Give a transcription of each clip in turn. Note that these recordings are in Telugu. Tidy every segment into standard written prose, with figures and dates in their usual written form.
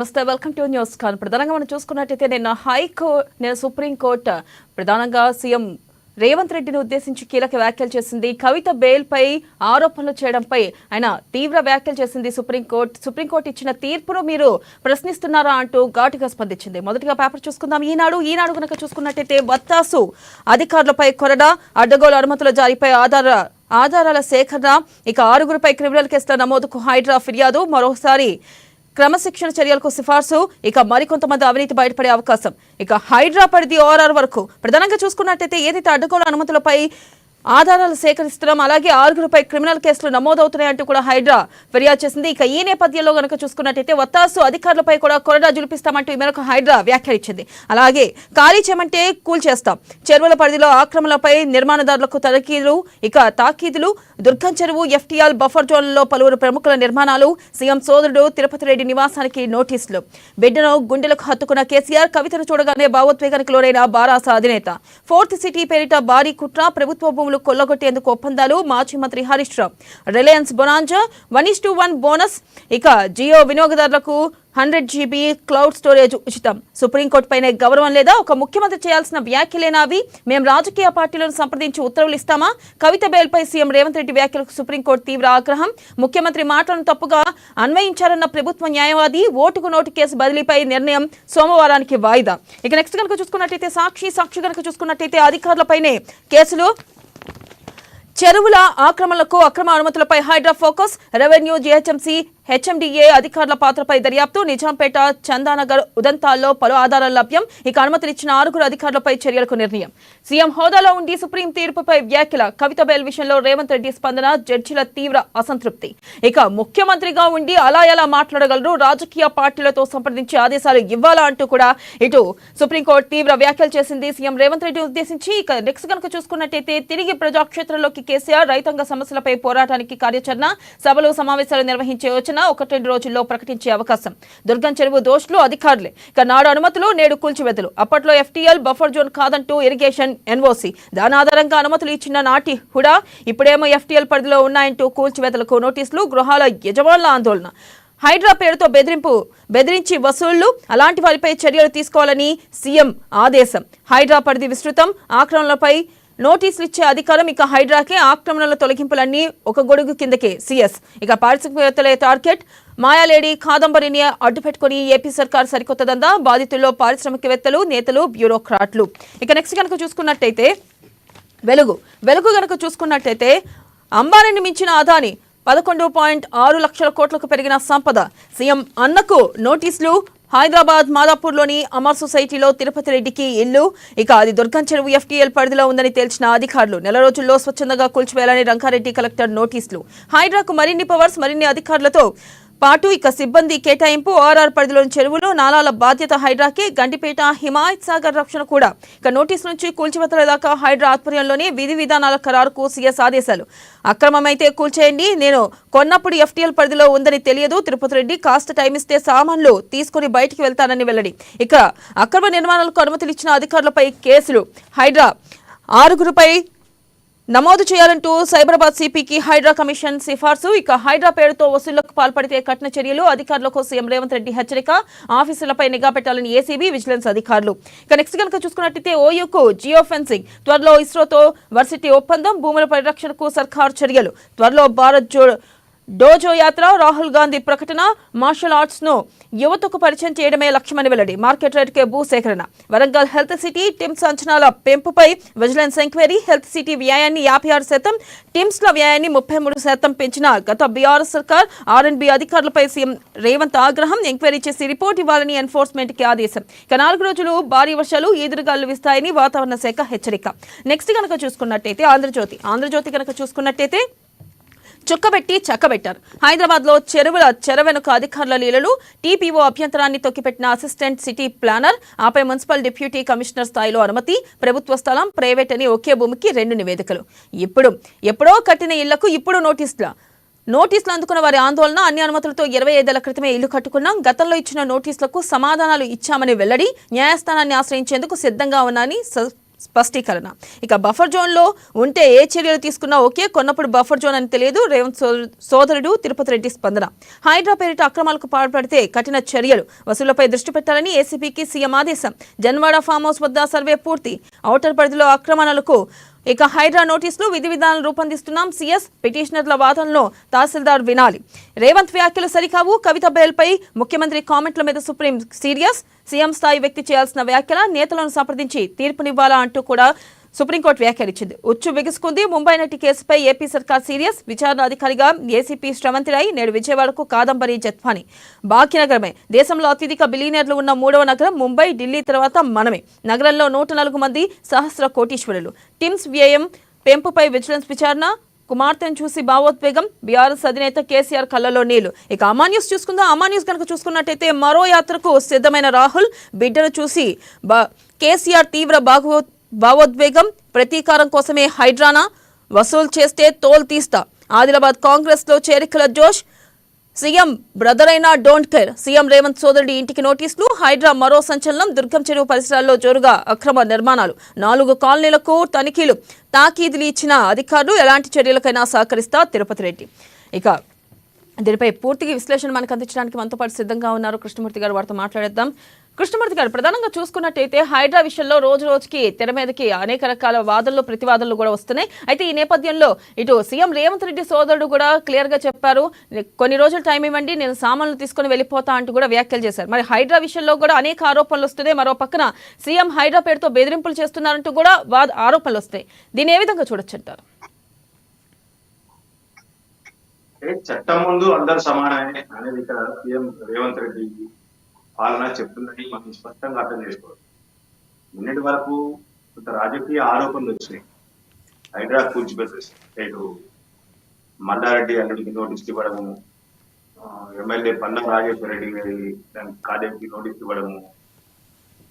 నమస్తే, వెల్కమ్ టు న్యూస్ కాన్. ప్రధానంగా మనం చూసుకున్నట్టయితే నేను సుప్రీంకోర్టు ప్రధానంగా సీఎం రేవంత్ రెడ్డిని ఉద్దేశించి కీలక వ్యాఖ్యలు చేసింది. కవిత బెయిల్ పై ఆరోపణలు చేయడంపై ఆయన తీవ్ర వ్యాఖ్యలు చేసింది. సుప్రీంకోర్టు ఇచ్చిన తీర్పును మీరు ప్రశ్నిస్తున్నారా అంటూ ఘాటుగా స్పందించింది. మొదటిగా పేపర్ చూసుకుందాం. ఈనాడు కనుక చూసుకున్నట్టయితే వత్తాసు అధికారులపై కొరడా, అడ్డగోలు అనుమతుల జారీపై ఆధారాల సేకరణ, ఇక 6గురిపై క్రిమినల్ కేసుల నమోదుకు హైడ్రా ఫిర్యాదు, మరోసారి క్రమశిక్షణ చర్యలకు సిఫార్సు, ఇక మరికొంతమంది అవినీతి బయటపడే అవకాశం. ఇక హైడ్రా పరిధి ఓఆర్ఆర్ వరకు ప్రధానంగా చూసుకున్నట్టయితే ఏదైతే అడ్డగోలు అనుమతులపై ఆధారాలు సేకరిస్తున్నాం, అలాగే 6గురిపై క్రిమినల్ కేసులు నమోదవుతున్నాయంటూ కూడా హైడ్రా ఫిర్యాదు చేసింది. ఇక ఈ నేపథ్యంలో కనుక చూసుకున్నట్టయితే వత్తాసు అధికారులపై కూడా కొరడా జులిపిస్తామంటూ ఈ మేరకు హైడ్రా వ్యాఖ్యానించింది. అలాగే ఖాళీ చేయమంటే కూల్చేస్తాం, చెరువుల పరిధిలో ఆక్రమణలపై నిర్మాణదారులకు తాకీదులు, దుర్గం చెరువు ఎఫ్టీఆర్ బఫర్ జోన్లలో పలువురు ప్రముఖుల నిర్మాణాలు, సీఎం సోదరుడు తిరుపతి రెడ్డి నివాసానికి నోటీసులు, బిడ్డను గుండెలకు హత్తుకున్న కేసీఆర్, కవితను చూడగానే భావోద్వేగానికి లోనైన బారాస అధినేత, ఫోర్త్ సిటీ పేరిట భారీ కుట్ర, ప్రభుత్వ భూములు కొల్లగొట్టేందుకు ఒప్పందాలు, మాజీ మంత్రి Harish Rao, Reliance bonanza 1:1 bonus, ఇక జియో వినియోగదారులకు 100 GB క్లౌడ్ స్టోరేజ్ ఉచితం, సుప్రీంకోర్టుపైనే గౌరవం లేదా, ఒక ముఖ్యమంత్రి చేయాల్సిన వ్యాఖ్యలేనా అవి, మేము రాజకీయ పార్టీలను సంప్రదించి ఉత్తర్వులు ఇస్తామా, కవిత బెయిల్పై సీఎం రేవంత్ రెడ్డి వ్యాఖ్యలకు సుప్రీంకోర్టు తీవ్ర ఆగ్రహం, ముఖ్యమంత్రి మాటలను తప్పుగా అన్వయించారన్న ప్రభుత్వ న్యాయవాది, ఓటుకు నోటు కేసు బదిలీపై నిర్ణయం సోమవారానికి వాయిదా. ఇక నెక్స్ట్ కనుక చూసుకున్నట్టయితే సాక్షి కనుక చూసుకున్నట్టయితే అధికారులపైనే కేసులు, చెరువుల ఆక్రమణలకు అక్రమ అనుమతులపై Hydraa focus, revenue, GHMC, HMDA అధికారుల పాత్రపై దర్యాప్తు, నిజాంపేట, చందానగర్, ఉదంతాల్లో పలు ఆధారాలు లభ్యం, ఇక అనుమతులు ఇచ్చిన 6గురు అధికారులపై చర్యలకు నిర్ణయం. సీఎం హోదాలో ఉండి సుప్రీం తీర్పుపై వ్యాఖ్యల, కవిత బెయిల్ విషయంలో రేవంత్ రెడ్డి స్పందన, జడ్జిల తీవ్ర అసంతృప్తి. ఇక ముఖ్యమంత్రిగా ఉండి అలా ఎలా మాట్లాడగలరు, రాజకీయ పార్టీలతో సంప్రదించి ఆదేశాలు ఇవ్వాలా అంటూ కూడా ఇటు సుప్రీంకోర్టు తీవ్ర వ్యాఖ్యలు చేసింది సీఎం రేవంత్ రెడ్డి ఉద్దేశించి. ఇక నెక్స్ట్ కనుక చూసుకున్నట్టయితే తిరిగి ప్రజాక్షేత్రంలోకి కేసీఆర్, రైతాంగ సమస్యలపై పోరాటానికి కార్యాచరణ, సభలు సమావేశాలు నిర్వహించే యోచన, 1-2 రోజుల్లో ప్రకటించే అవకాశం. దుర్గం చెరువు దోషులు అధికారులే, ఇక నాడు అనుమతులు నేడు కూల్చివేతలు, అప్పట్లో ఎఫ్టీఎల్ బఫర్ జోన్ కాదంటూ ఇరిగేషన్ ఎన్ఓసి, దాని ఆధారంగా అనుమతులు ఇచ్చిన నాటి హుడా, ఇప్పుడేమో ఎఫ్టీఎల్ పరిధిలో ఉన్నాయంటూ కూల్చివేతలకు నోటీసులు, గృహాల యజమానుల ఆందోళన, హైడ్రా పేరుతో బెదిరించి వసూళ్లు, అలాంటి వారిపై చర్యలు తీసుకోవాలని సీఎం ఆదేశం. హైడ్రా పరిధి విస్తృతం, ఆక్రమణలపై నోటీసులు ఇచ్చే అధికారం ఇక హైడ్రాకే, ఆక్రమణల తొలగింపులన్నీ ఒక గొడుగు కిందకే సీఎస్. ఇక పారిశ్రామికవేత్తలే టార్గెట్, మాయాలేడి కాదంబరిని అడ్డుపెట్టుకుని ఏపీ సర్కార్ సరికొత్త దందా, బాధితుల్లో పారిశ్రామికవేత్తలు, నేతలు, బ్యూరోక్రాట్లు. ఇక నెక్స్ట్ కనుక చూసుకున్నట్టయితే వెలుగు కనుక చూసుకున్నట్టయితే అంబానీని మించిన అదాని, 11.6 లక్షల కోట్లకు పెరిగిన సంపద, సీఎం అన్నకు నోటీసులు, హైదరాబాద్ మాదాపూర్లోని అమర్ సొసైటీలో తిరుపతి రెడ్డికి ఇల్లు, ఇక అది దుర్గం చెరువు ఎఫ్టీఎల్ పరిధిలో ఉందని తేల్చిన అధికారులు, నెల రోజుల్లో స్వచ్ఛందంగా కూల్చివేయాలని రంగారెడ్డి కలెక్టర్ నోటీసులు, హైడ్రాకు మరిన్ని పవర్స్, మరిన్ని అధికారులతో పాటు ఇక సిబ్బంది కేటాయింపు, ఓఆర్ఆర్ పరిధిలోని చెరువులు, నాలాల బాధ్యత హైడ్రాకే, గండిపేట, హిమాయత్ సాగర్ రక్షణ కూడా. ఇక నోటీసు నుంచి కూల్చివేతల దాకా హైడ్రా ఆధ్వర్యంలోనే విధి విధానాల ఖరారుకు సీఎస్ ఆదేశాలు. అక్రమమైతే కూల్చేయండి, నేను కొన్నప్పుడు ఎఫ్టీఎల్ పరిధిలో ఉందని తెలియదు, తిరుపతి రెడ్డి కాస్త టైం ఇస్తే సామాన్లు తీసుకుని బయటికి వెళ్తానని వెల్లడి. ఇక అక్రమ నిర్మాణాలకు అనుమతులు ఇచ్చిన అధికారులపై కేసులు, హైడ్రా 6గురిపై నమోదు చేయాలంటూ సైబరాబాద్ సిపికి హైడ్రా కమిషన్ సిఫార్సు. ఇక హైడ్రా పేరుతో వసూళ్లకు పాల్పడితే కఠిన చర్యలు, అధికారులకు సీఎం రేవంత్ రెడ్డి హెచ్చరిక, ఆఫీసులపై నిఘా పెట్టాలని ఏసీబీ, విజిలెన్స్ అధికారులు. ఇక నెక్స్ట్ కనుక చూసుకున్నట్టయితే ఓయూకు జియో ఫెన్సింగ్, త్వరలో ఇస్రోతో వర్సిటీ ఒప్పందం, భూముల పరిరక్షణకు సర్కారు చర్యలు, త్వరలో భారత్ డోజో యాత్ర, రాహుల్ గాంధీ ప్రకటన, మార్షల్ ఆర్ట్స్ ను యువతకు పరిచయం చేయడమే లక్ష్యమని వెల్లడి, మార్కెట్ రేటుకే భూ సేకరణ, వరంగల్ హెల్త్ సిటీ టిమ్స్ అంచనాల పెంపుపై విజిలెన్స్ ఎంక్వైరీ, హెల్త్ సిటీ వ్యయాన్ని 56%, టిమ్స్ ల వ్యయాన్ని 33% పెంచిన గత బీఆర్ఎస్ సర్కార్, ఆర్ఎండ్బీ అధికారులపై సీఎం రేవంత్ ఆగ్రహం, ఎంక్వైరీ చేసి రిపోర్ట్ ఇవ్వాలని ఎన్ఫోర్స్మెంట్ కి ఆదేశం. ఇక 4 రోజులు భారీ వర్షాలు, ఈదురుగాలు వీస్తాయని వాతావరణ శాఖ హెచ్చరిక. నెక్స్ట్ కనుక చూసుకున్నట్టయితే ఆంధ్రజ్యోతి కనుక చూసుకున్నట్టయితే చుక్కబెట్టి చక్కబెట్టారు. హైదరాబాద్ లో చెర వెనుక అధికారుల లీలలు, టీపీఓ అభ్యంతరాన్ని తొక్కిపెట్టిన అసిస్టెంట్ సిటీ ప్లానర్, ఆపై మున్సిపల్ డిప్యూటీ కమిషనర్ స్థాయిలో అనుమతి, ప్రభుత్వ స్థలం, ప్రైవేట్ అని ఒకే భూమికి 2 నివేదికలు, ఎప్పుడో కట్టిన ఇళ్లకు ఇప్పుడు నోటీసులు అందుకున్న వారి ఆందోళన, అన్ని అనుమతులతో 25 ఏళ్ల క్రితమే ఇల్లు కట్టుకున్నాం, గతంలో ఇచ్చిన నోటీసులకు సమాధానాలు ఇచ్చామని వెల్లడి, న్యాయస్థానాన్ని ఆశ్రయించేందుకు సిద్ధంగా ఉన్నానని స్పష్టీకరణ. ఇక బఫర్ జోన్ లో ఉంటే ఏ చర్యలు తీసుకున్నా ఓకే, కొన్నప్పుడు బఫర్ జోన్ అని తెలియదు రేవంత్ సోదరుడు తిరుపతి రెడ్డి స్పందన. హైడ్రా పేరిట అక్రమాలకు పాల్పడితే కఠిన చర్యలు, వసూళ్లపై దృష్టి పెట్టాలని ఏసీపీకి సీఎం ఆదేశం. జన్వాడ ఫామ్ హౌస్ వద్ద సర్వే పూర్తి, ఔటర్ పరిధిలో ఆక్రమణలకు ఇక హైడ్రా నోటీసులు, విధి విధానాలు రూపొందిస్తున్నాం సీఎస్. పిటిషనర్ల వాదనలో తహసీల్దార్ వినాలి. రేవంత్ వ్యాఖ్యలు సరికావు, కవిత బెయిల్పై ముఖ్యమంత్రి కామెంట్ల మీద సుప్రీం సీరియస్. సీఎం స్థాయి వ్యక్తి చేయాల్సిన వ్యాఖ్యల, నేతలను సంప్రదించి తీర్పునివ్వాలా అంటూ కూడా సుప్రీంకోర్టు వ్యాఖ్యానించింది. ఉచ్చు బిగుసుకుంది. ముంబై నటి కేసుపై ఏపీ సర్కార్ సీరియస్. విచారణ అధికారిగా ఏసీపీ శ్రవంతి రాయ్, నేడు విజయవాడకు కాదంబరి జత్వాని. భాగ్యనగరమే దేశంలో అత్యధిక బిలియనర్లు ఉన్న 3వ నగరం ముంబై, ఢిల్లీ తర్వాత మనమే. నగరంలో 104 మంది సహస్ర కోటీశ్వరులు. టిమ్స్ వ్యయం పెంపుపై విజిలెన్స్ విచారణ. కుమార్తెను చూసి భావోద్వేగం, బీఆర్ఎస్ అధినేత కేసీఆర్ కళ్ళలో నీళ్లు. ఇక అమాన్యూస్ చూసుకుందాం. అమాన్యూస్ కనుక చూసుకున్నట్టయితే మరో యాత్రకు సిద్ధమైన రాహుల్, బిడ్డను చూసి కేసీఆర్ తీవ్ర భావోద్వేగం, ప్రతీకారం కోసమే హైడ్రానా, వసూలు చేస్తే తోలు తీస్తా. ఆదిలాబాద్ కాంగ్రెస్ లో చేరికల జోష్. సీఎం బ్రదర్ అయినా డోంట్ కేర్. సీఎం రేవంత్ సోదరుడి ఇంటికి నోటీసులు. హైడ్రా మరో సంచలనం. దుర్గం చెరువు పరిసరాల్లో జోరుగా అక్రమ నిర్మాణాలు. 4 కాలనీలకు తనిఖీలు. తాకీదులు ఇచ్చిన అధికారులు ఎలాంటి చర్యలకైనా సహకరిస్తా తిరుపతి రెడ్డి. ఇక దీనిపై పూర్తిగా విశ్లేషణ మనకు అందించడానికి మనతో పాటు సిద్ధంగా ఉన్నారు కృష్ణమూర్తి గారు. వారితో మాట్లాడేద్దాం. కృష్ణమూర్తి గారు, ప్రధానంగా చూసుకున్నట్టయితే హైడ్రా విషయంలో రోజు రోజుకి తెర మీదకి అనేక రకాల వాదనలు ప్రతివాదనలు కూడా వస్తున్నాయి. అయితే ఈ నేపథ్యంలో ఇటు సీఎం రేవంత్ రెడ్డి సోదరుడు కూడా క్లియర్ గా చెప్పారు, కొన్ని రోజులు టైం ఇవ్వండి, నేను సామాన్లు తీసుకుని వెళ్ళిపోతా అంటూ కూడా వ్యాఖ్యలు చేశారు. మరి హైడ్రా విషయంలో కూడా అనేక ఆరోపణలు వస్తున్నాయి. మరో పక్కన సీఎం హైడ్రా పేరుతో బెదిరింపులు చేస్తున్నారంటూ కూడా ఆరోపణలు వస్తాయి. దీన్ని ఏ విధంగా చూడొచ్చు అంటారు? చట్టం ముందు అందరు సమానమే అనేది ఇక్కడ సీఎం రేవంత్ రెడ్డి పాలన చెప్తుందని మనం స్పష్టంగా అర్థం చేసుకోవాలి. నిన్నటి వరకు కొంత రాజకీయ ఆరోపణలు వచ్చినాయి. హైడ్రా కూల్చిపెట్టు మల్లారెడ్డి అల్లుడికి నోటీస్ ఇవ్వడము, ఎమ్మెల్యే పల్లం రాజేశ్వర రెడ్డి గారి దానికి కాదేవికి నోటీస్ ఇవ్వడము,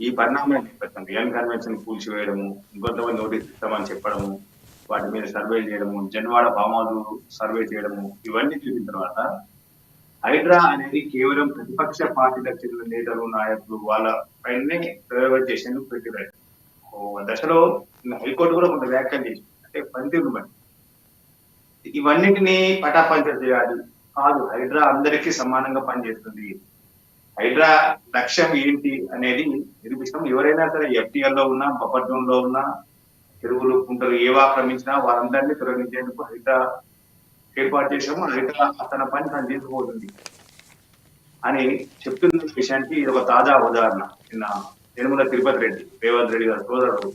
ఈ పరిణామాన్ని చెప్పేస్తాం. రియల్ కన్వెన్షన్ కూల్చివేయడము, ఇంకొంతమంది నోటీస్ ఇస్తామని చెప్పడము, వాటి మీద సర్వే చేయడము, జన్వాడ ఫామ్ సర్వే చేయడము, ఇవన్నీ చూసిన తర్వాత హైడ్రా అనేది కేవలం ప్రతిపక్ష పార్టీలకు చెందిన నేతలు, నాయకులు వాళ్ళ పైనే ప్రయోగం చేసేందుకు పెట్టినారు. దశలో హైకోర్టు కూడా కొంత వ్యాఖ్యలు చేసింది. అంటే పనితీరు బట్టి ఇవన్నిటినీ పటాపంచ చేయాలి కాదు, హైడ్రా అందరికీ సమానంగా పనిచేస్తుంది. హైడ్రా లక్ష్యం ఏంటి అనేది నిరూపిస్తాం. ఎవరైనా సరే ఎఫ్టీఎల్ లో ఉన్నా, బఫర్ జోన్ లో ఉన్నా, చెరువులు కుంటలు ఏవా ఆక్రమించినా వారందరినీ తొలగించేందుకు హైడ్రా ఏర్పాటు చేసాము. హైడ్రా తన పని తను చేసుకోబోతుంది అని చెప్తున్న విషయానికి ఇది ఒక తాజా ఉదాహరణ. నిన్న యనమల తిరుపతి రెడ్డి, రేవంత్ రెడ్డి గారి సోదరుడు,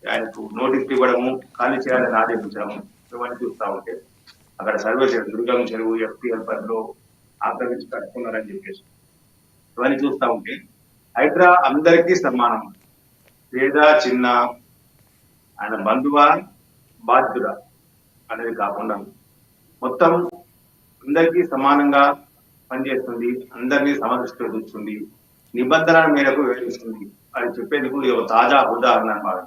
ఆయనకు నోటీసులు ఇవ్వడము, ఖాళీ చేయాలని ఆదేశించడము, ఇవన్నీ చూస్తా ఉంటే అక్కడ సర్వే చేయడం, దుర్గం చెరువు ఎఫ్టీఎల్ పరిధిలో ఆక్రమించి కట్టుకున్నారని చెప్పేసి ఇవన్నీ చూస్తా ఉంటే హైడ్రా అందరికీ సమానం, పేద చిన్న, ఆయన బంధువా బాధ్యుడా అనేది కాకుండా మొత్తం అందరికీ సమానంగా పనిచేస్తుంది, అందరినీ సమదృష్టిలో చూస్తుంది, నిబంధనల మేరకు వ్యవహరిస్తుంది అని చెప్పేందుకు ఇది ఒక తాజా ఉదాహరణ అన్నమాట.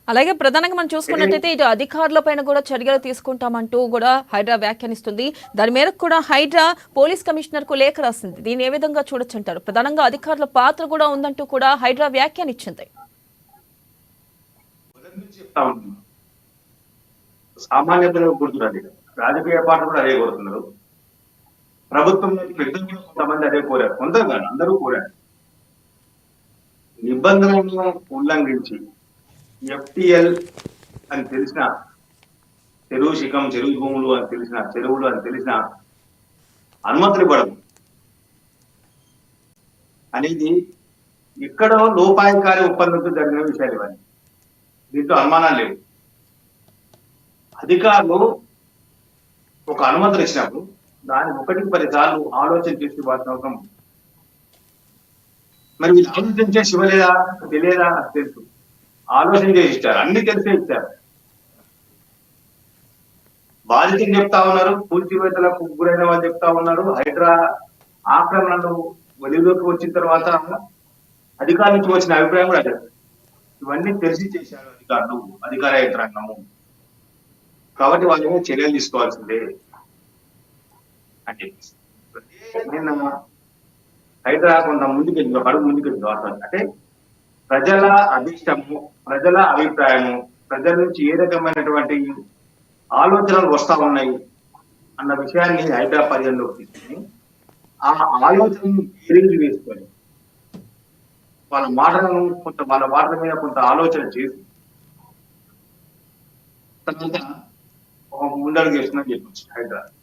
అలాగే ప్రధానంగా మనం చూసుకున్నట్టయితే ఇటు అధికారుల పైన కూడా చర్యలు తీసుకుంటామంటూ కూడా హైడ్రా వ్యాఖ్యానిస్తుంది. దాని మేరకు కూడా హైడ్రా పోలీస్ కమిషనర్ కు లేఖ రాసింది. దీన్ని ఏ విధంగా చూడొచ్చు అంటారు? ప్రధానంగా అధికారుల పాత్ర కూడా ఉందంటూ కూడా హైడ్రా వ్యాఖ్యానిచ్చింది. సామాన్య ప్రజలకు గుర్తున్నది, రాజకీయ పార్టీ కూడా అదే కోరుతున్నారు, ప్రభుత్వం పెద్దలు కూడా కొంతమంది అదే కోరారు, కొందరు కాదు అందరూ కోరారు. నిబంధనలను ఉల్లంఘించి ఎఫ్టీఎల్ అని తెలిసిన చెరువు శిఖం, చెరువు భూములు అని తెలిసిన చెరువులు అని తెలిసిన అనుమతులు ఇవ్వడం అనేది ఎక్కడో లోపాయకారి ఒప్పందంతో జరిగిన విషయాలు ఇవన్నీ. దీంట్లో అనుమానాలు లేవు. అధికారులు ఒక అనుమతులు ఇచ్చినప్పుడు దాన్ని 1-10 సార్లు ఆలోచన చేసి ఇవ్వాల్సిన అవసరం. మరి వీళ్ళు ఆలోచన చేసి ఇవ్వలేదా తెలియదా తెలుసు, ఆలోచన చేసి ఇచ్చారు, అన్ని తెలిసే ఇచ్చారు. బాధితులు చెప్తా ఉన్నారు, కూల్చివేతలకు గురైన వాళ్ళు చెప్తా ఉన్నారు, హైడ్రా ఆక్రమణలు వెలుగులోకి వచ్చిన తర్వాత అధికారుల నుంచి వచ్చిన అభిప్రాయం కూడా అదే. ఇవన్నీ తెలిసి చేశారు అధికారులు, అధికార యంత్రాంగము, కాబట్టి వాళ్ళు చర్యలు తీసుకోవాల్సిందే అని చెప్పేసి నిన్న హైడ్రా కొంత ముందుకెళ్ళి, ఒక అడుగు ముందుకెళ్ళి అంటే ప్రజల అభిష్టము, ప్రజల అభిప్రాయము, ప్రజల నుంచి ఏ రకమైనటువంటి ఆలోచనలు వస్తా ఉన్నాయి అన్న విషయాన్ని హైదరాబాద్ పరిగణలోకి తీసుకుని ఆ ఆలోచనను బేరీజు వేసుకొని వాళ్ళ మాటల మీద కొంత ఆలోచన చేసి తర్వాత ఒక ముందడుగు వేస్తుందని చెప్పొచ్చు. హైదరాబాద్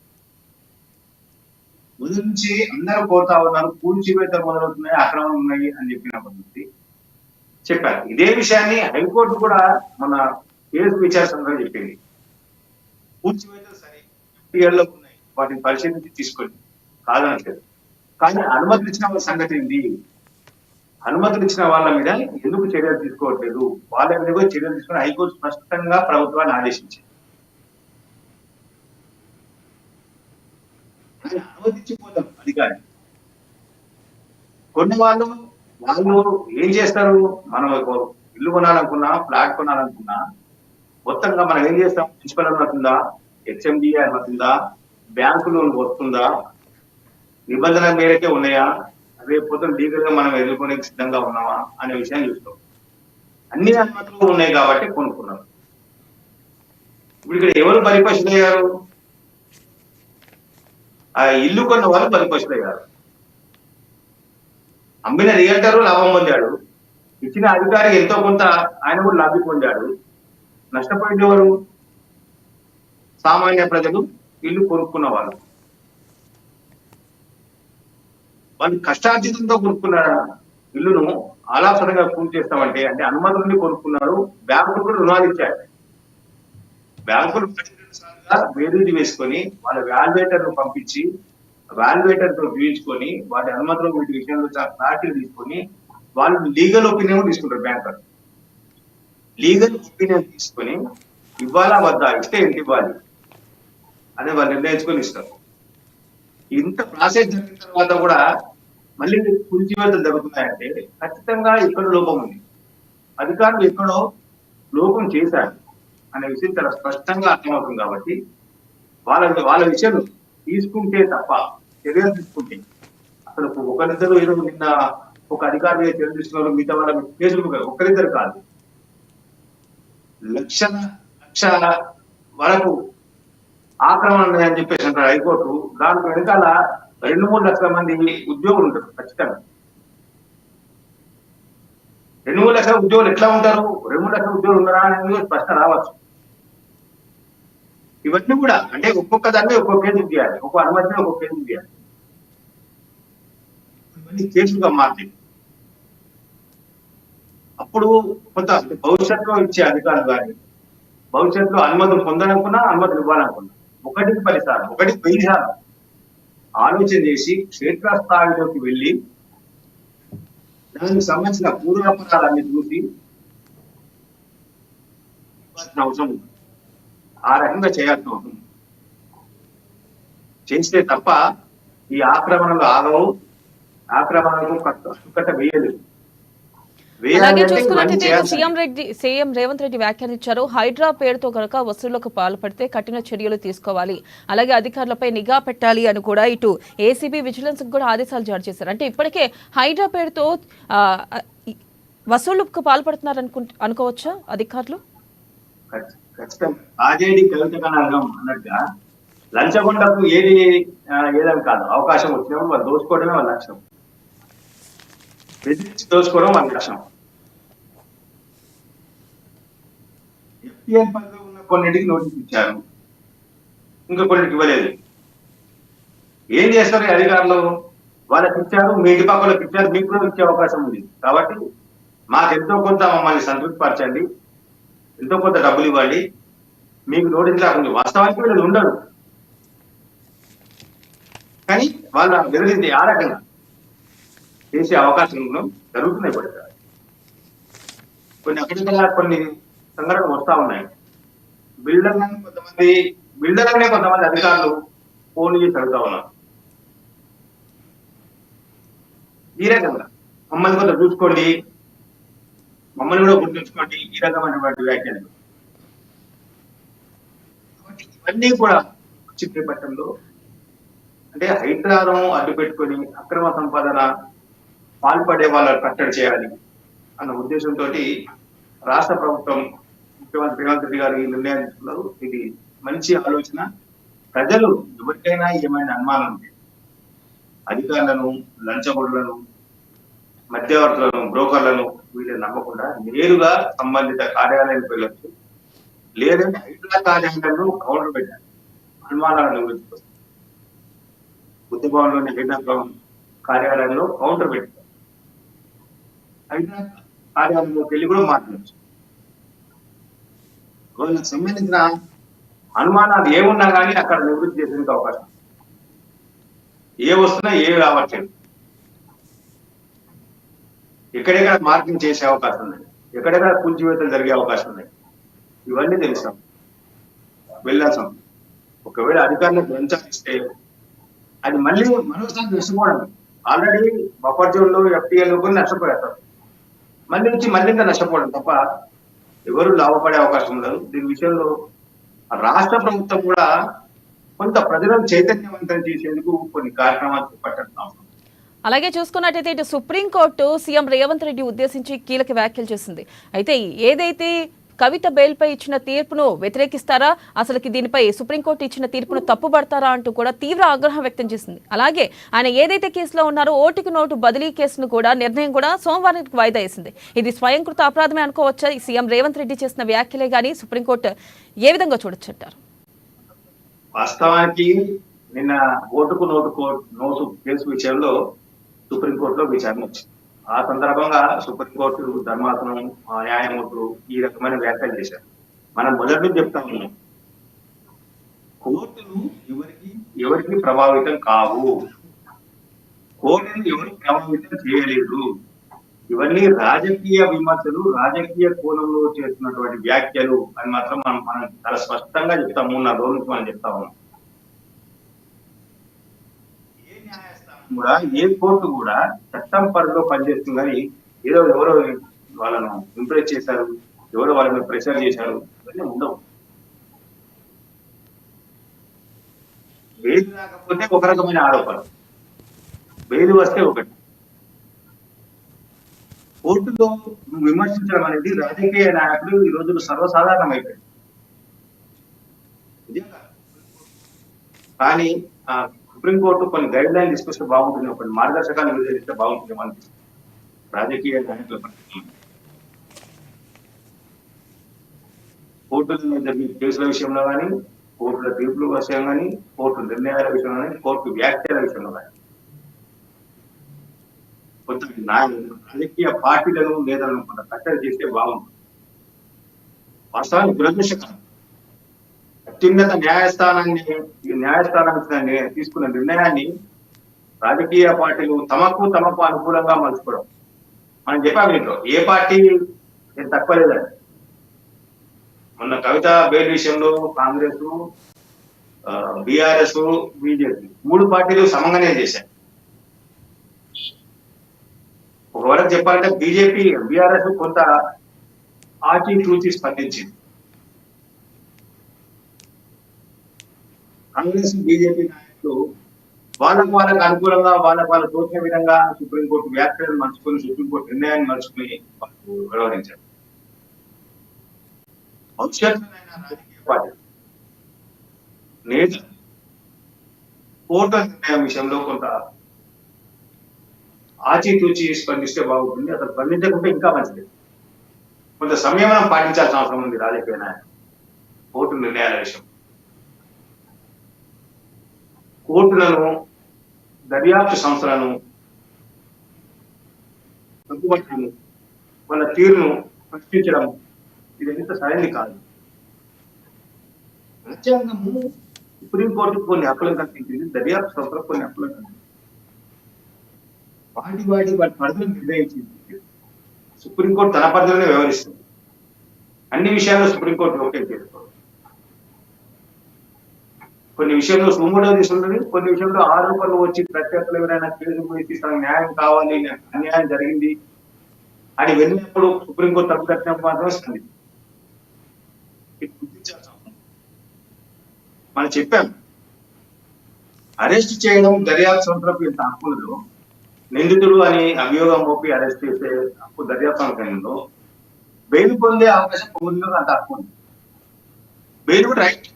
ముందు నుంచి అందరూ కోరుతా ఉన్నారు, కూల్చివేత మొదలవుతున్నాయి, అక్రమం ఉన్నాయి అని చెప్పినప్పటి నుంచి చెప్పారు. ఇదే విషయాన్ని హైకోర్టు కూడా మన కేసు విచారణ చెప్పింది. కూల్చివేతలు సరే ఏళ్ళలో ఉన్నాయి, వాటిని పరిశీలించి తీసుకొని కాదనట్లేదు. కానీ అనుమతులు ఇచ్చిన వాళ్ళ సంగతి ఏంది? అనుమతులు ఇచ్చిన వాళ్ళ మీద ఎందుకు చర్యలు తీసుకోవట్లేదు? వాళ్ళ మీద కూడా చర్యలు తీసుకుని హైకోర్టు స్పష్టంగా ప్రభుత్వాన్ని ఆదేశించింది. అనుమతించిపోతాం అధికారి. కొన్ని వాళ్ళు ఏం చేస్తారు? మనం ఇల్లు కొనాలనుకున్నా, ఫ్లాట్ కొనాలనుకున్నా మొత్తంగా మనం ఏం చేస్తాం? మున్సిపల్ అనుమతుందా, హెచ్ఎండిఏ అనుమతుందా, బ్యాంకు లోన్ వస్తుందా, నిబంధనల మేరకే ఉన్నాయా, రేపు పొద్దున లీగల్ గా మనం ఎదుర్కొనే సిద్ధంగా ఉన్నామా అనే విషయాన్ని చూస్తాం. అన్ని అనుమతులు ఉన్నాయి కాబట్టి కొనుక్కున్నాం. ఇప్పుడు ఇక్కడ ఎవరు బలిపశులయ్యారు? ఆ ఇల్లు కొన్న వాళ్ళు బలిపశులయ్యారు. అమ్మిన రియల్టరు లాభం పొందాడు, ఇచ్చిన అధికారి ఎంతో కొంత ఆయన కూడా లబ్ధి పొందాడు. నష్టపోయింది ఎవరు? సామాన్య ప్రజలు, ఇల్లు కొనుక్కున్న వాళ్ళు. వాళ్ళు కష్టార్జితంతో కొనుక్కున్న ఇల్లును ఆలాసనగా పూర్తి చేస్తామంటే అంటే అనుమతుల్ని కొనుక్కున్నారు. బ్యాంకులు కూడా రుణాలు ఇచ్చారు. బ్యాంకులు బేరీజు వేసుకొని వాళ్ళ వాల్యుయేటర్ ను పంపించి వాల్యుయేటర్ తో చూపించుకొని వాటి అనుమతులు వీటి విషయంలో క్లారిటీ తీసుకొని వాళ్ళు లీగల్ ఒపీనియన్ తీసుకుంటారు. బ్యాంకర్ లీగల్ ఒపీనియన్ తీసుకొని ఇవ్వాలా వద్దా, ఇస్తే ఎంత ఇవ్వాలి అని వాళ్ళు నిర్ణయించుకొని ఇస్తారు. ఇంత ప్రాసెస్ జరిగిన తర్వాత కూడా మళ్ళీ కూల్చివేతలు జరుగుతున్నాయంటే ఖచ్చితంగా ఎక్కడో లోపం ఉంది. అధికారులు ఎక్కడో లోపం చేశారు అనే విషయం చాలా స్పష్టంగా అర్థమవుతుంది. కాబట్టి వాళ్ళ విషయాలు తీసుకుంటే తప్ప చర్యలు తీసుకుంటే అసలు ఒకరిద్దరు ఏదో నిన్న ఒక అధికారి చర్యలు తీసుకున్నారు, మిగతా వాళ్ళ కేసులు ఒకరిద్దరు కాదు, లక్షల వరకు ఆక్రమణ ఉన్నాయని చెప్పేసి అంటారు హైకోర్టు. దానికి వెనకాల 2-3 లక్షల మంది ఉద్యోగులు ఉంటారు. ఖచ్చితంగా 2-3 లక్షల ఉద్యోగులు ఎట్లా ఉంటారు? 2-3 లక్షల ఉద్యోగులు ఉన్నారా అనేది ప్రశ్న రావచ్చు. ఇవన్నీ కూడా అంటే ఒక్కొక్క దాన్ని ఒక్కొక్క కేసు తీయాలి, ఒక్కొక్క అనుమతిని ఒక్కొక్క కేసు తీయాలి. ఇవన్నీ కేసులుగా మారుతాయి. అప్పుడు కొంత భవిష్యత్తులో ఇచ్చే అధికారులు కానీ భవిష్యత్తులో అనుమతులు పొందాలనుకున్నా, అనుమతులు ఇవ్వాలనుకున్నా 1కి 10 సార్లు 1కి 1000 సార్లు ఆలోచన చేసి క్షేత్రస్థాయిలోకి వెళ్ళి దానికి సంబంధించిన పూర్వాపరాలన్నీ చూసి ఇవ్వాల్సిన అవసరం ఉంది. ఆ రకంగా చేయాల్సిన అవసరం ఉంది. చేస్తే తప్ప ఈ ఆక్రమణలు ఆగవు, ఆక్రమణలకు కట్ట వేయలేదు. అలాగే చూసుకున్నట్టయితే సీఎం రేవంత్ రెడ్డి వ్యాఖ్యానించారు, హైడ్రా పేరుతో కనుక వసూళ్లకు పాల్పడితే కఠిన చర్యలు తీసుకోవాలి, అలాగే అధికారులపై నిఘా పెట్టాలి అని కూడా ఇటు ఏసీబీ విజిలెన్స్ కూడా ఆదేశాలు జారీ చేశారు. అంటే ఇప్పటికే హైడ్రా పేరుతో వసూళ్లకు పాల్పడుతున్నారు అనుకోవచ్చా అధికారులు? అన్నట్టుగా లంచగొండకు ఏదని కాదు, అవకాశం వచ్చినప్పుడు వాళ్ళు దోచుకోవడమే వాళ్ళ లక్ష్యం, బెదిరించి దోచుకోవడం వాళ్ళ లక్ష్యం. ఎఫ్టీఎల్ పరిధిలో ఉన్న కొన్నిటికి నోటీస్ ఇచ్చారు, ఇంకా కొన్నిటికి ఇవ్వలేదు. ఏం చేస్తారు అధికారులు? వాళ్ళకి ఇచ్చారు, మీ ఇంటి పక్కలకు ఇచ్చారు, మీకు కూడా ఇచ్చే అవకాశం ఉంది. కాబట్టి మాకు ఎంతో కొంత మమ్మల్ని సంతృప్తి పరచండి, ఎంతో కొంత డబ్బులు ఇవ్వండి, మీకు నోటీస్ రాకుండా. వాస్తవానికి వీళ్ళు ఉండరు, కానీ వాళ్ళ బెదిరించి ఆ రకంగా చేసే అవకాశం జరుగుతున్నాయి. పడతారు కొన్ని అక్కడికల్లా కొన్ని సంఘటనలు వస్తా ఉన్నాయి. బిల్డర్లనే కొంతమంది అధికారులు ఫోన్ చేసి అడుగుతా ఉన్నారు, ఈ రకంగా మమ్మల్ని కొంత చూసుకోండి, మమ్మల్ని కూడా గుర్తుంచుకోండి, ఈ రకమైనటువంటి వ్యాఖ్యలు. ఇవన్నీ కూడా చిత్రపటంలో అంటే హైడ్రాను అడ్డు పెట్టుకొని అక్రమ సంపాదన పాల్పడే వాళ్ళ కట్టడి చేయాలి, అన్న ఉద్దేశంతో రాష్ట్ర ప్రభుత్వం ముఖ్యమంత్రి రేవంత్ రెడ్డి గారు ఈ నిర్ణయం తీసుకున్నారు. ఇది మంచి ఆలోచన. ప్రజలు ఎవరికైనా ఏమైనా అనుమానం ఉంటే అధికారులను, లంచగొండులను, మధ్యవర్తులను, బ్రోకర్లను వీటిని నమ్మకుండా నేరుగా సంబంధిత కార్యాలయానికి వెళ్ళొచ్చు. లేదంటే హైడ్రా కార్యాలయంలో కౌంటర్ పెట్టారు అనుమానాలను నివేదించుకోవచ్చు. బుద్ధభవన్లోని హైడ్రా కార్యాలయంలో కౌంటర్ పెట్టారు. హైడ్రా కార్యాలయంలోకి వెళ్ళి కూడా మాట్లాడచ్చు. వాళ్ళకి సంబంధించిన అనుమానాలు ఏమున్నా కానీ అక్కడ నివృత్తి చేసేందుకు అవకాశం, ఏ వస్తున్నా ఏ రావట్లేదు, ఎక్కడెక్కడ మార్కింగ్ చేసే అవకాశం ఉన్నాయి, ఎక్కడెక్కడ కూల్చివేతలు జరిగే అవకాశం ఉన్నాయి, ఇవన్నీ తెలుస్తాం వెళ్ళాల్సాం. ఒకవేళ అధికారులకు లంచాలిస్తే అది మళ్ళీ మరోసారి నష్టపోవడం. ఆల్రెడీ బఫర్ జోన్లో ఎఫ్టీఎల్ కూడా నష్టపోయారు, మళ్ళీ వచ్చి మళ్ళీ ఇంకా నష్టపోవడం తప్ప ఎవరు లాభపడే అవకాశం ఉండదు. దీని విషయంలో రాష్ట్ర ప్రభుత్వం కూడా కొంత ప్రజలను చైతన్యవంతం చేసేందుకు కొన్ని కార్యక్రమాలు చేపట్టాల్సిన. అలాగే చూసుకున్నట్టయితే ఇటు సుప్రీంకోర్టు సీఎం రేవంత్ రెడ్డి ఉద్దేశించి కీలక వ్యాఖ్యలు చేసింది. అయితే ఏదైతే కవిత బెయిల్పై ఇచ్చిన తీర్పును వ్యతిరేకిస్తారా, అసలుకి దీనిపై సుప్రీంకోర్టు ఇచ్చిన తీర్పును తప్పుపడతారా అంటూ కూడా తీవ్ర ఆగ్రహం వ్యక్తం చేసింది. అలాగే ఆయన ఏదైతే కేసులో ఉన్నారో ఓటుకు నోటు బదిలీ కేసును కూడా నిర్ణయం కూడా సోమవారానికి వాయిదా వేసింది. ఇది స్వయంకృత అపరాధమే అనుకోవచ్చా? సీఎం రేవంత్ రెడ్డి చేసిన వ్యాఖ్యలే కానీ సుప్రీంకోర్టు ఏ విధంగా చూడొచ్చంటారు? వాస్తవానికి నిన్న ఓటుకు నోటు కేసు విషయంలో సుప్రీంకోర్టులో విచారణ వచ్చింది. ఆ సందర్భంగా సుప్రీంకోర్టు ధర్మాసనం, న్యాయమూర్తులు ఈ రకమైన వ్యాఖ్యలు చేశారు. మనం మొదటి నుంచి చెప్తా ఉన్నాం, కోర్టులు ఎవరికి ప్రభావితం కావు, కోర్టును ఎవరు ప్రభావితం చేయలేదు. ఇవన్నీ రాజకీయ విమర్శలు, రాజకీయ కోణంలో చేస్తున్నటువంటి వ్యాఖ్యలు అని మాత్రం మనం చాలా స్పష్టంగా చెప్తాం. 3-4 రోజుల నుంచి మనం చెప్తా ఉన్నాం. కూడా ఏ కోర్టు కూడా చట్టం పరిధిలో పనిచేస్తుంది కానీ ఏదో ఎవరో వాళ్ళను ఇంప్రెస్ చేశారు, ఎవరో వాళ్ళని ప్రెషర్ చేశారు, ఇవన్నీ ఉండవు. బెయిల్ రాకపోతే ఒక రకమైన ఆరోపణ, బెయిల్ వస్తే ఒకటి. కోర్టులో విమర్శించడం అనేది రాజకీయ నాయకులు ఈ రోజులు సర్వసాధారణం అయిపోయింది. కానీ సుప్రీంకోర్టు కొన్ని గైడ్ లైన్ తీసుకొస్తే బాగుంటుంది, కొన్ని మార్గదర్శకాలు విడుదలిస్తే బాగుంటుంది అనిపిస్తుంది రాజకీయ నాయకుల పరిస్థితి. కోర్టులలో జరిగే కేసుల విషయంలో కానీ, కోర్టుల తీర్పుల విషయం కానీ, కోర్టు నిర్ణయాల విషయంలో కానీ, కోర్టు వ్యాఖ్యల విషయంలో కానీ కొంత రాజకీయ పార్టీలను నేతలను కొంత కట్టడి చేస్తే బాగుంటుంది. వాస్తవానికి దురదృష్టకరం. అత్యున్నత న్యాయస్థానాన్ని తీసుకున్న నిర్ణయాన్ని రాజకీయ పార్టీలు తమకు అనుకూలంగా మలుచుకోవడం. మనం చెప్పాము దీంట్లో ఏ పార్టీ తక్కువ లేదండి. మొన్న కవిత బెయిల్ విషయంలో కాంగ్రెస్, బీఆర్ఎస్, బీజేపీ 3 పార్టీలు సమంగానే చేశాయి. ఒకవరకు చెప్పాలంటే బీజేపీ, బీఆర్ఎస్ కొంత ఆచితూచి స్పందించింది. కాంగ్రెస్, బీజేపీ నాయకులు వాళ్ళకు అనుకూలంగా వాళ్ళకు తోచిన విధంగా సుప్రీంకోర్టు వ్యాఖ్యలను మర్చుకుని, సుప్రీంకోర్టు నిర్ణయాన్ని మర్చుకుని వాళ్ళు వ్యవహరించారు. భవిష్యత్తునైనా రాజకీయ పార్టీ నేత కోర్టు నిర్ణయం విషయంలో కొంత ఆచితూచి స్పందిస్తే బాగుంటుంది. అసలు స్పందించకుంటే ఇంకా మంచిది. కొంత సంయమనం పాటించాల్సిన అవసరం ఉంది రాజకీయ నాయకులు కోర్టు నిర్ణయాల విషయం. కోర్టులను, దర్యాప్తు సంస్థలను తప్పుపట్టడం, వాళ్ళ తీరును ప్రశ్నించడం ఇదంతా సరైనది కాదు. రాజ్యాంగము సుప్రీంకోర్టుకు కొన్ని హక్కులను కల్పించింది, దర్యాప్తు సంస్థలకు కొన్ని హక్కులను కల్పించింది. వాటి పరిధిని నిర్ణయించింది. సుప్రీంకోర్టు తన పరిధిలోనే వ్యవహరిస్తుంది. అన్ని విషయాల్లో సుప్రీంకోర్టు ఓకే చేసుకోవాలి. కొన్ని విషయంలో సుమోటో తీసుకుంటుంది, కొన్ని విషయంలో ఆరోపణలు వచ్చి ప్రత్యర్థులు ఎవరైనా కేసులు వేసి తనకు న్యాయం కావాలి, అన్యాయం జరిగింది అని వెళ్ళినప్పుడు సుప్రీంకోర్టు తప్పు కట్టినప్పుడు మాత్రమే వస్తుంది. మనం చెప్పాం, అరెస్ట్ చేయడం దర్యాప్తు సంస్థలకు ఇంత హక్కులు నిందితుడు అని అభియోగం మోపి అరెస్ట్ చేసే హక్కు దర్యాప్తు సంఘంలో బెయిల్ పొందే అవకాశం పౌరులకు అంత హక్కు ఉంది. బెయిల్ కూడా రైట్,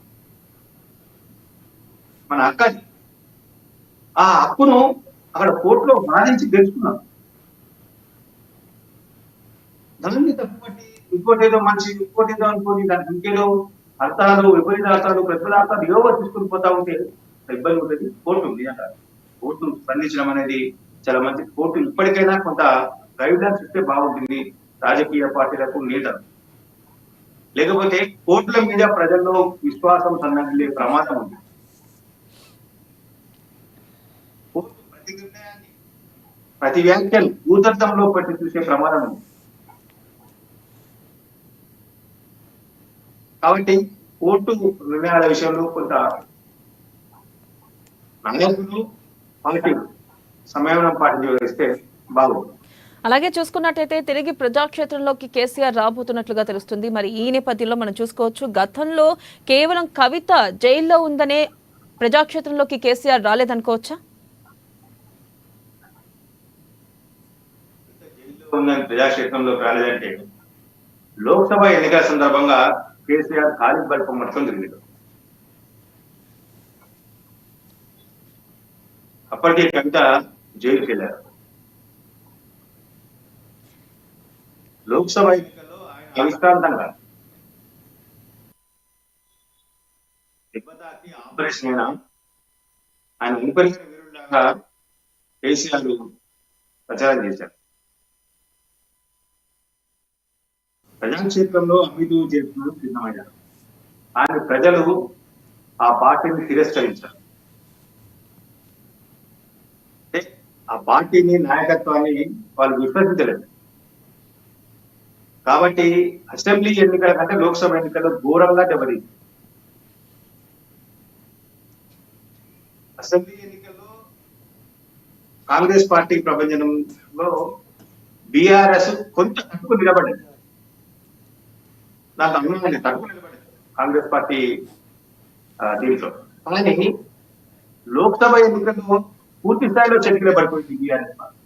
మన హక్కు అది. ఆ హక్కును అక్కడ కోర్టులో వాదించి గెలుచుకున్నాం. దాన్ని తప్పుపట్టి ఇంకోటి ఏదో మనిషి ఇంకోటి ఏదో అనుకోని దానికి ఇంకేదో అర్థాలు విపరీత అర్థాలు ప్రతిపద అర్థాలు ఏవో తీసుకుని పోతా ఉంటే ఇబ్బంది ఉంటుంది. కోర్టు ఉంది అంటారు. కోర్టు స్పందించడం అనేది చాలా మంచి. కోర్టు ఇప్పటికైనా కొంత గైడ్లైన్స్ ఇస్తే బాగుంటుంది రాజకీయ పార్టీలకు, నేతలు. లేకపోతే కోర్టుల మీద ప్రజల్లో విశ్వాసం సన్నగిల్లే ప్రమాదం ఉంది. కోర్టు ప్రతి నిర్ణయాన్ని, ప్రతి వ్యాఖ్యలు భూతత్వంలో పెట్టి చూసే ప్రమాదం ఉంది. కాబట్టి కోర్టు నిర్ణయాల విషయంలో కొంత నాయకులు పార్టీ సంయమనం పాటించగలిస్తే బాగుంది. అలాగే చూసుకున్నట్టయితే తిరిగి ప్రజాక్షేత్రంలోకి కేసీఆర్ రాబోతున్నట్లుగా తెలుస్తుంది. మరి ఈ నేపథ్యంలో మనం చూసుకోవచ్చు, గతంలో కేవలం కవిత జైల్లో ఉందనే ప్రజాక్షేత్రంలోకి కేసీఆర్ రాలేదనుకోవచ్చా? ప్రజాక్షేత్రంలోకి రాలేదంటే లోక్సభ ఎన్నికల సందర్భంగా కేసీఆర్ ఖాళీ బల్పం మొత్తం తిరిగింది. అప్పటికే కవిత జైలుకి వెళ్ళారు. లోక్సభ ఎన్నికల్లో ఆయన అవిశ్రాంతంగా దెబ్బతాకి ఆపరేషన్ అయినా ఆయన మునిపరిచిన వీరులాగా కేసీఆర్ ప్రచారం చేశారు. ప్రజాక్షేత్రంలో అభివృద్ధి చేస్తున్నది సిద్ధమయ్యారు. ఆయన ప్రజలు ఆ పార్టీని తిరస్కరించారు. ఆ పార్టీని, నాయకత్వాన్ని వాళ్ళు విశ్వసించలేదు. కాబట్టి అసెంబ్లీ ఎన్నికల కంటే లోక్సభ ఎన్నికల్లో ఘోరంగా దెబ్బతింది. అసెంబ్లీ ఎన్నికల్లో కాంగ్రెస్ పార్టీ ప్రపంచంలో బీఆర్ఎస్ కొంత తక్కువ నిలబడింది. నాకు అభిమానాన్ని తక్కువ నిలబడింది కాంగ్రెస్ పార్టీ దీంట్లో. కానీ లోక్సభ ఎన్నికల్లో పూర్తి స్థాయిలో చతికిల పడిపోయింది బీఆర్ఎస్ పార్టీ.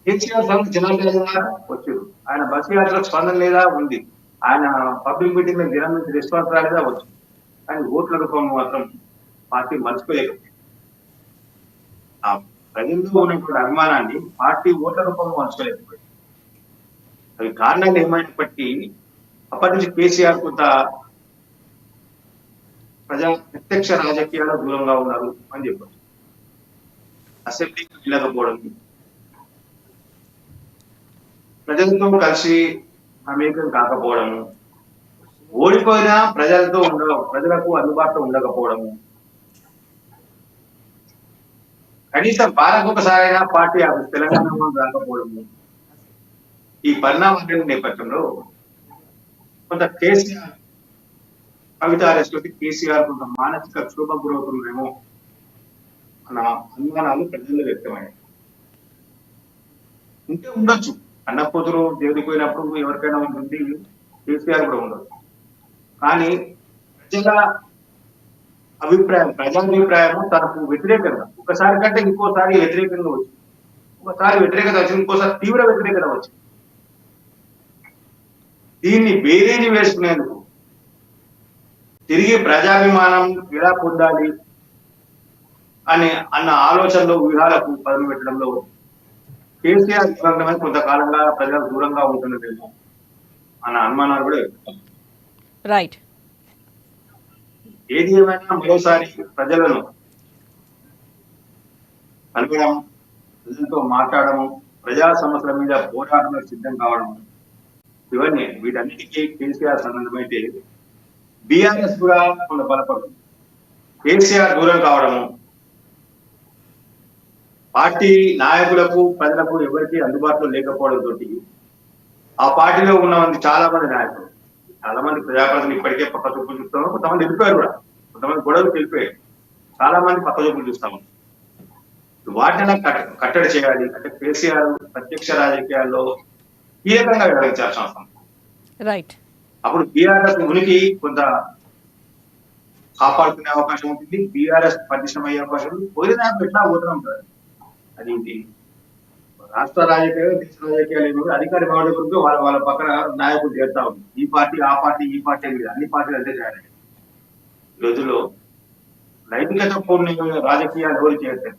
కేసీఆర్ జనాలు వచ్చారు. ఆయన బస్సు యాత్రకు స్పందన లేదా ఉంది. ఆయన పబ్లిక్ మీటింగ్ లో జనం నుంచి రెస్పాన్స్ రాలేదా వచ్చు. కానీ ఓట్ల రూపంలో మాత్రం పార్టీ మర్చిపోలేకపోయింది. ఆ ప్రజల్లో ఉన్నటువంటి అభిమానాన్ని పార్టీ ఓట్ల రూపంలో మర్చిపోలేకపోయింది. అవి కారణాలు ఏమైనప్పటికీ అప్పటి నుంచి కేసీఆర్ కొంత ప్రత్యక్ష రాజకీయాల్లో దూరంగా ఉన్నారు అని చెప్పారు. అసెంబ్లీకి వెళ్ళకపోవడం, ప్రజలతో కలిసి అమేకం కాకపోవడము, ఓడిపోయినా ప్రజలకు అందుబాటులో ఉండకపోవడము, కనీసం వారాకొకసారైనా పార్టీ తెలంగాణ రాకపోవడము, ఈ పరిణామాల నేపథ్యంలో కొంత కేసీఆర్ కవిత అరెస్టులకి కేసీఆర్ కొంత మానసిక క్షోభం గురవుతుందేమో అన్న అనుమానాలు ప్రజల్లో వ్యక్తమయ్యాయి. ఉంటే ఉండొచ్చు, అన్న కూతురు జరిగిపోయినప్పుడు ఎవరికైనా ఉంటుంది, కేసీఆర్ కూడా ఉండొచ్చు. కానీ ప్రజల అభిప్రాయం, ప్రజాభిప్రాయం తనకు వ్యతిరేకంగా ఒకసారి కంటే ఇంకోసారి వ్యతిరేకంగా వచ్చింది. ఒకసారి వ్యతిరేకత వచ్చింది, ఇంకోసారి తీవ్ర వ్యతిరేకత వచ్చింది. దీన్ని బేరేజీ వేసుకునేందుకు తిరిగి ప్రజాభిమానం ఎలా పొందాలి అన్న ఆలోచనలో వ్యూహాలకు పదును పెట్టడంలో కేసీఆర్ కొంతకాలంగా ప్రజలకు దూరంగా ఉంటున్నదేమో అన్న అనుమానాలు కూడా రైట్. ఏది ఏమైనా మరోసారి ప్రజలను కలగడం, ప్రజలతో మాట్లాడము, ప్రజా సమస్యల మీద పోరాటంలో సిద్ధం కావడం, వీటన్నిటికీ కేసీఆర్ సంబంధమైతే బీఆర్ఎస్ కూడా కొంత బలపడుతుంది. కేసీఆర్ దూరం కావడము, పార్టీ నాయకులకు ప్రజలకు ఎవరికి అందుబాటులో లేకపోవడంతో ఆ పార్టీలో ఉన్న చాలా మంది నాయకులు, చాలా మంది ప్రజాప్రతినిధులు ఇప్పటికే పక్క చూపులు చూస్తాము. కొంతమంది వెళ్ళిపోయారు కూడా, కొంతమంది గొడవలు వెళ్ళిపోయారు, చాలా మంది పక్క చూపులు చూస్తాము. వాటిని కట్టడి చేయాలి అంటే కేసీఆర్ ప్రత్యక్ష రాజకీయాల్లో కీలకంగా వ్యవహరించాల్సిన అవసరం. రైట్. అప్పుడు బీఆర్ఎస్ ఉనికి కొంత కాపాడుకునే అవకాశం ఉంటుంది, బీఆర్ఎస్ పటిష్టం అయ్యే అవకాశం ఉంది. పోయిన ఎట్లా పోతున్నాం కదా, అది ఇది రాష్ట్ర రాజకీయాలు, దేశ రాజకీయాలు ఏమి అధికార వ్యవహారం వాళ్ళ వాళ్ళ పక్కన నాయకులు చేస్తా ఉంది. ఈ పార్టీ ఆ పార్టీ ఈ పార్టీ అని అన్ని పార్టీలు అంతే చేయాలి. ఈ రోజుల్లో నైతికత పూర్ణ రాజకీయాలు ఎవరు చేయట్లేదు.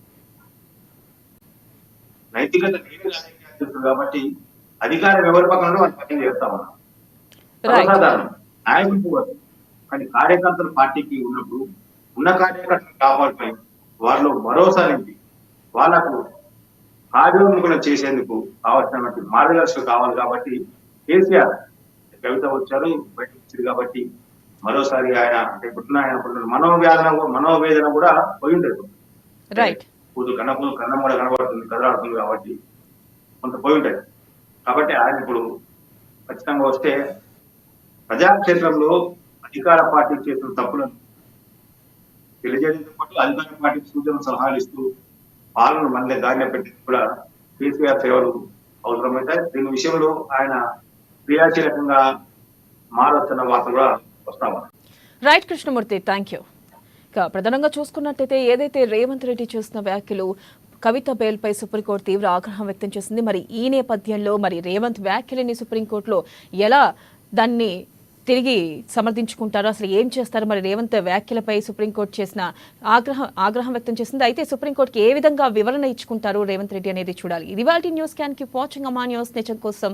నైతికత లేని రాజకీయాలు చేస్తారు కాబట్టి అధికారం ఎవరి పక్కన వాళ్ళు పని చేస్తా ఉన్నారు. సర్వసాధారణం నాయకులు పోవచ్చు, కానీ కార్యకర్తలు పార్టీకి ఉన్నప్పుడు ఉన్న కార్యకర్తలు కాపాడుకొని వాళ్ళు భరోసా నింపి వాళ్లకు కార్యోన్ముఖులను చేసేందుకు కావాల్సినటువంటి మార్గదర్శకులు కావాలి. కాబట్టి కేసీఆర్ కవిత వచ్చారు, బయటకు వచ్చారు కాబట్టి మరోసారి ఆయన అంటే ఇప్పుడున్న ఆయన మనోవేదన కూడా పోయి ఉంటుంది. కన్నం కూడా కనబడుతుంది, కదలాడుతుంది కాబట్టి కొంత పోయి ఉంటుంది. కాబట్టి ఆయన ఇప్పుడు ఖచ్చితంగా వస్తే ప్రజాక్షేత్రంలో అధికార పార్టీ చేసిన తప్పులను తెలియజేయడంతో పాటు అధికార పార్టీకి సూచన సలహాలు ఇస్తూ పాలన మళ్ళీ దారిలో పెట్టి కూడా కేసీఆర్ సేవలు అవసరమవుతాయి. దీని విషయంలో ఆయన క్రియాశీలకంగా మారొస్తున్న వార్తలు కూడా వస్తామని. Right Krishnamurthy, thank you. ఇక ప్రధానంగా చూసుకున్నట్టయితే ఏదైతే రేవంత్ రెడ్డి చేసిన వ్యాఖ్యలు కవిత బెయిల్పై సుప్రీంకోర్టు తీవ్ర ఆగ్రహం వ్యక్తం చేసింది. మరి ఈ నేపథ్యంలో మరి రేవంత్ వ్యాఖ్యలని సుప్రీంకోర్టులో ఎలా దాన్ని తిరిగి సమర్థించుకుంటారు, అసలు ఏం చేస్తారు? మరి రేవంత్ వ్యాఖ్యలపై సుప్రీంకోర్టు చేసిన ఆగ్రహం వ్యక్తం చేసింది. అయితే సుప్రీంకోర్టుకి ఏ విధంగా వివరణ ఇచ్చుకుంటారు రేవంత్ రెడ్డి అనేది చూడాలి. ఇది వాటి news can keep watching Ama news నిజం కోసం.